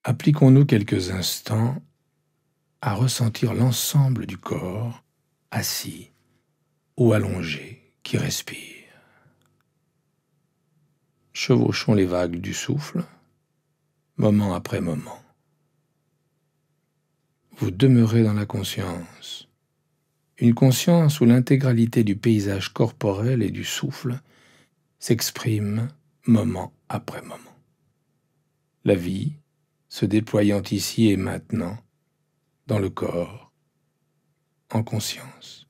Appliquons-nous quelques instants à ressentir l'ensemble du corps, assis ou allongé, qui respire. Chevauchons les vagues du souffle, moment après moment. Vous demeurez dans la conscience, une conscience où l'intégralité du paysage corporel et du souffle s'exprime moment après moment. La vie se déployant ici et maintenant dans le corps, en conscience.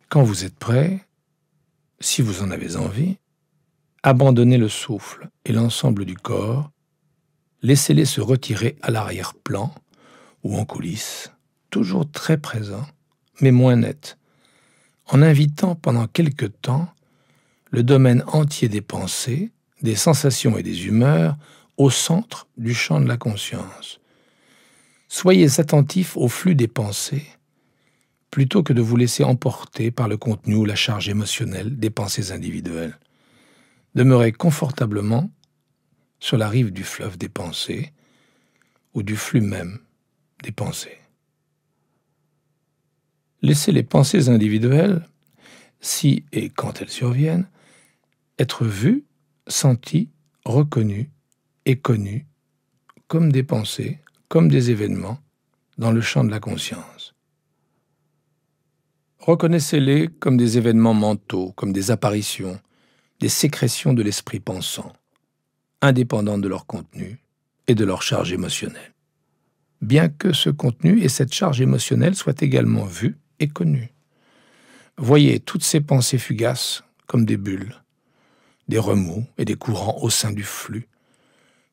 Quand vous êtes prêt, si vous en avez envie, abandonnez le souffle et l'ensemble du corps, laissez-les se retirer à l'arrière-plan ou en coulisses, toujours très présents, mais moins nets, en invitant pendant quelque temps le domaine entier des pensées, des sensations et des humeurs au centre du champ de la conscience. Soyez attentifs au flux des pensées, plutôt que de vous laisser emporter par le contenu ou la charge émotionnelle des pensées individuelles. Demeurez confortablement sur la rive du fleuve des pensées ou du flux même des pensées. Laissez les pensées individuelles, si et quand elles surviennent, être vues, senties, reconnues et connues comme des pensées, comme des événements dans le champ de la conscience. Reconnaissez-les comme des événements mentaux, comme des apparitions, des sécrétions de l'esprit pensant, indépendantes de leur contenu et de leur charge émotionnelle. Bien que ce contenu et cette charge émotionnelle soient également vus et connus. Voyez toutes ces pensées fugaces comme des bulles, des remous et des courants au sein du flux,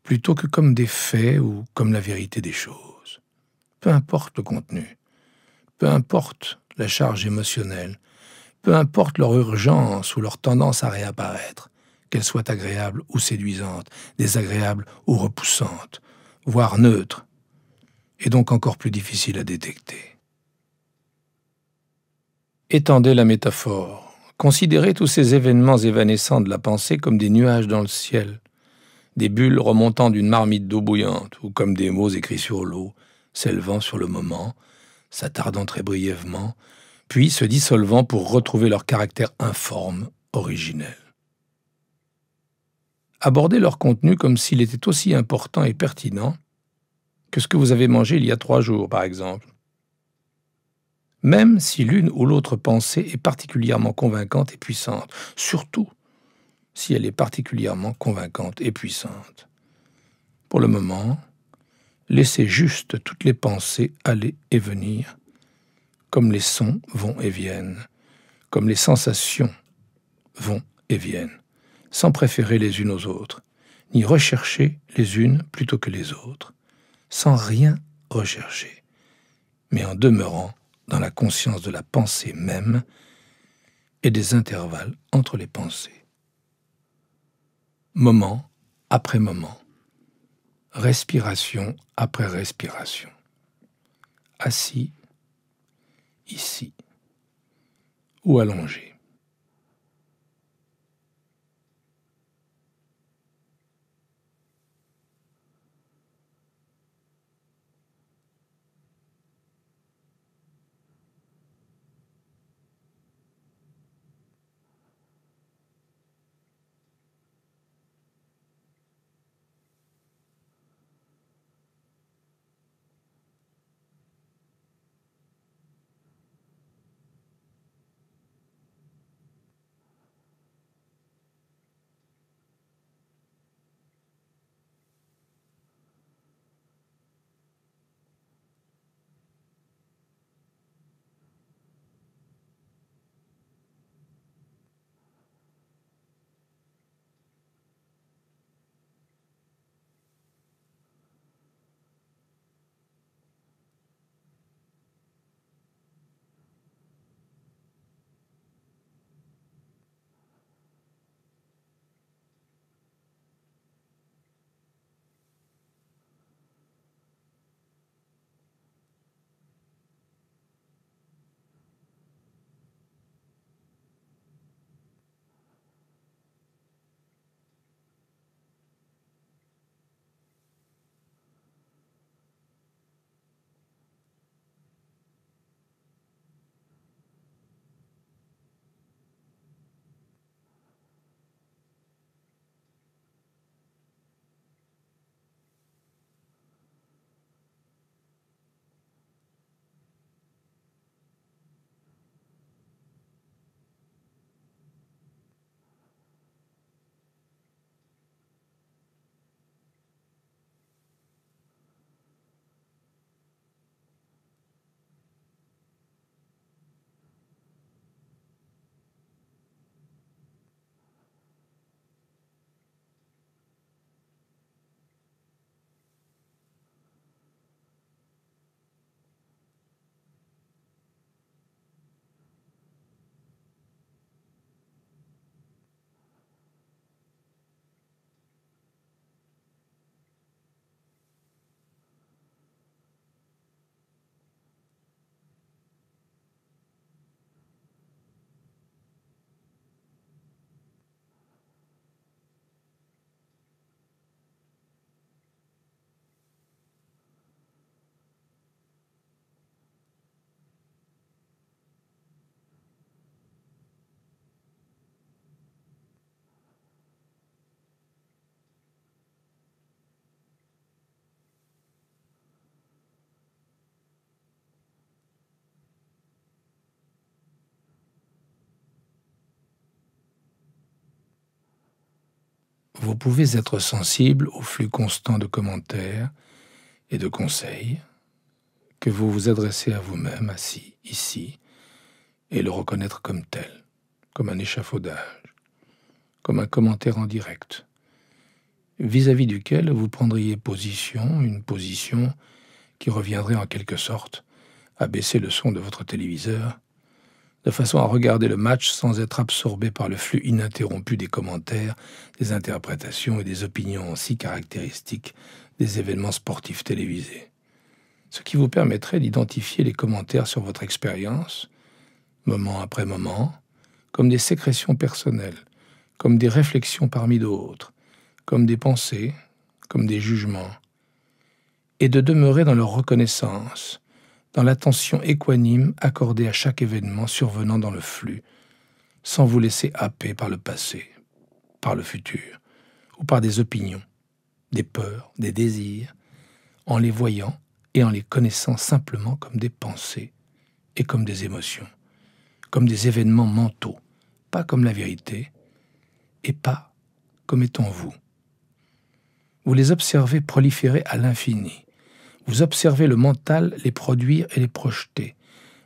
plutôt que comme des faits ou comme la vérité des choses. Peu importe le contenu, peu importe la charge émotionnelle, peu importe leur urgence ou leur tendance à réapparaître, qu'elles soient agréables ou séduisantes, désagréables ou repoussantes, voire neutres, et donc encore plus difficiles à détecter. Étendez la métaphore. Considérez tous ces événements évanescents de la pensée comme des nuages dans le ciel, des bulles remontant d'une marmite d'eau bouillante, ou comme des mots écrits sur l'eau, s'élevant sur le moment, s'attardant très brièvement, puis se dissolvant pour retrouver leur caractère informe, originel. Abordez leur contenu comme s'il était aussi important et pertinent que ce que vous avez mangé il y a 3 jours, par exemple. Même si l'une ou l'autre pensée est particulièrement convaincante et puissante, surtout si elle est particulièrement convaincante et puissante. Pour le moment, laissez juste toutes les pensées aller et venir, comme les sons vont et viennent, comme les sensations vont et viennent, sans préférer les unes aux autres, ni rechercher les unes plutôt que les autres, sans rien rechercher, mais en demeurant dans la conscience de la pensée même et des intervalles entre les pensées. Moment après moment, respiration après respiration. Assis, ici, ou allongé. Vous pouvez être sensible au flux constant de commentaires et de conseils que vous vous adressez à vous-même, assis, ici, et le reconnaître comme tel, comme un échafaudage, comme un commentaire en direct, vis-à-vis duquel vous prendriez position, une position qui reviendrait en quelque sorte à baisser le son de votre téléviseur, de façon à regarder le match sans être absorbé par le flux ininterrompu des commentaires, des interprétations et des opinions si caractéristiques des événements sportifs télévisés. Ce qui vous permettrait d'identifier les commentaires sur votre expérience, moment après moment, comme des sécrétions personnelles, comme des réflexions parmi d'autres, comme des pensées, comme des jugements, et de demeurer dans leur reconnaissance, dans l'attention équanime accordée à chaque événement survenant dans le flux, sans vous laisser happer par le passé, par le futur, ou par des opinions, des peurs, des désirs, en les voyant et en les connaissant simplement comme des pensées et comme des émotions, comme des événements mentaux, pas comme la vérité, et pas comme étant vous. Vous les observez proliférer à l'infini. Vous observez le mental les produire et les projeter.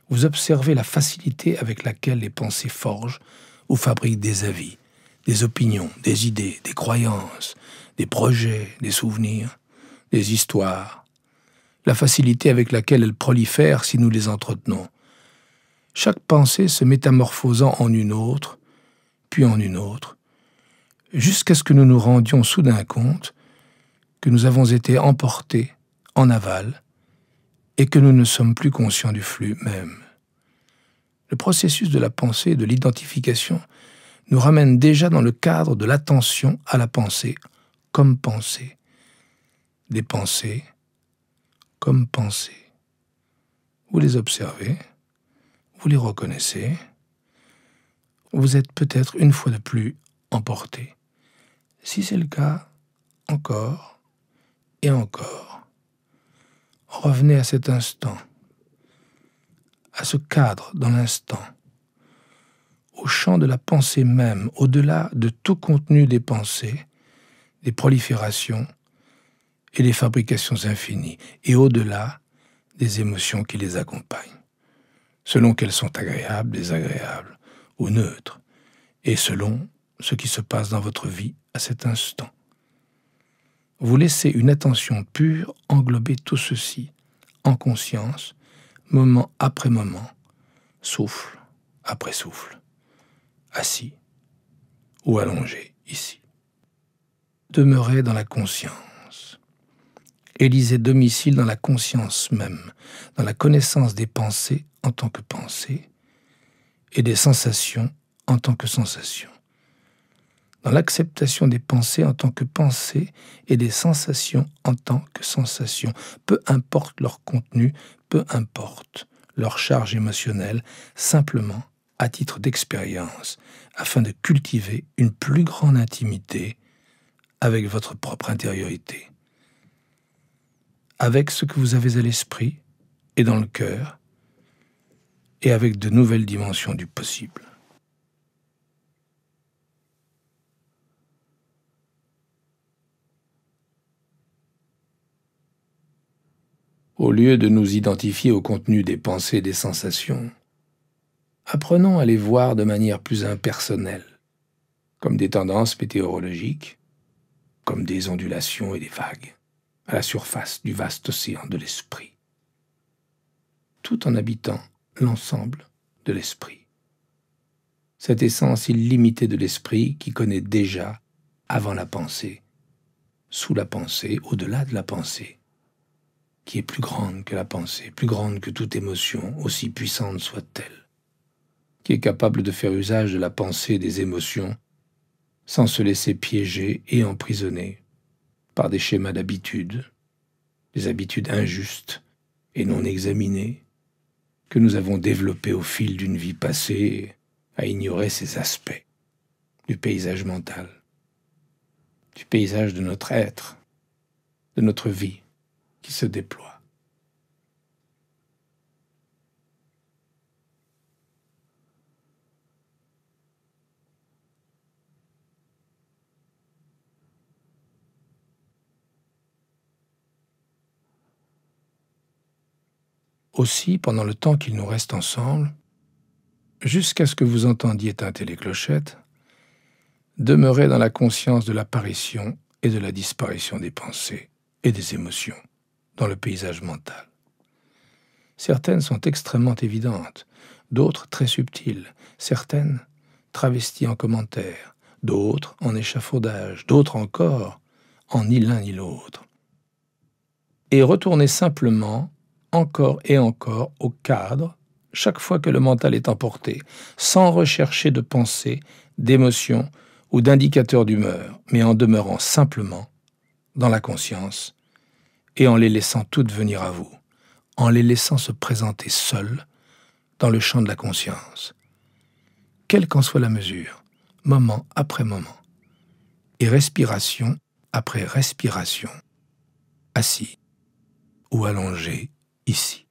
Vous observez la facilité avec laquelle les pensées forgent ou fabriquent des avis, des opinions, des idées, des croyances, des projets, des souvenirs, des histoires. La facilité avec laquelle elles prolifèrent si nous les entretenons. Chaque pensée se métamorphosant en une autre, puis en une autre, jusqu'à ce que nous nous rendions soudain compte que nous avons été emportés en aval et que nous ne sommes plus conscients du flux même. Le processus de la pensée et de l'identification nous ramène déjà dans le cadre de l'attention à la pensée comme pensée, des pensées comme pensées. Vous les observez, vous les reconnaissez, vous êtes peut-être une fois de plus emporté. Si c'est le cas, encore et encore. Revenez à cet instant, à ce cadre dans l'instant, au champ de la pensée même, au-delà de tout contenu des pensées, des proliférations et des fabrications infinies, et au-delà des émotions qui les accompagnent, selon qu'elles sont agréables, désagréables ou neutres, et selon ce qui se passe dans votre vie à cet instant. Vous laissez une attention pure englober tout ceci, en conscience, moment après moment, souffle après souffle, assis ou allongé ici. Demeurez dans la conscience. Élisez domicile dans la conscience même, dans la connaissance des pensées en tant que pensées et des sensations en tant que sensations. Dans l'acceptation des pensées en tant que pensées et des sensations en tant que sensations, peu importe leur contenu, peu importe leur charge émotionnelle, simplement à titre d'expérience, afin de cultiver une plus grande intimité avec votre propre intériorité, avec ce que vous avez à l'esprit et dans le cœur, et avec de nouvelles dimensions du possible. Au lieu de nous identifier au contenu des pensées et des sensations, apprenons à les voir de manière plus impersonnelle, comme des tendances météorologiques, comme des ondulations et des vagues, à la surface du vaste océan de l'esprit, tout en habitant l'ensemble de l'esprit. Cette essence illimitée de l'esprit qui connaît déjà, avant la pensée, sous la pensée, au-delà de la pensée, qui est plus grande que la pensée, plus grande que toute émotion, aussi puissante soit-elle, qui est capable de faire usage de la pensée et des émotions sans se laisser piéger et emprisonner par des schémas d'habitude, des habitudes injustes et non examinées que nous avons développées au fil d'une vie passée à ignorer ces aspects du paysage mental, du paysage de notre être, de notre vie qui se déploie. Aussi, pendant le temps qu'il nous reste ensemble, jusqu'à ce que vous entendiez tinter les clochettes, demeurez dans la conscience de l'apparition et de la disparition des pensées et des émotions dans le paysage mental. Certaines sont extrêmement évidentes, d'autres très subtiles, certaines travesties en commentaires, d'autres en échafaudage, d'autres encore en ni l'un ni l'autre. Et retournez simplement encore et encore au cadre chaque fois que le mental est emporté, sans rechercher de pensée, d'émotion ou d'indicateur d'humeur, mais en demeurant simplement dans la conscience et en les laissant toutes venir à vous, en les laissant se présenter seules dans le champ de la conscience, quelle qu'en soit la mesure, moment après moment, et respiration après respiration, assis ou allongé ici.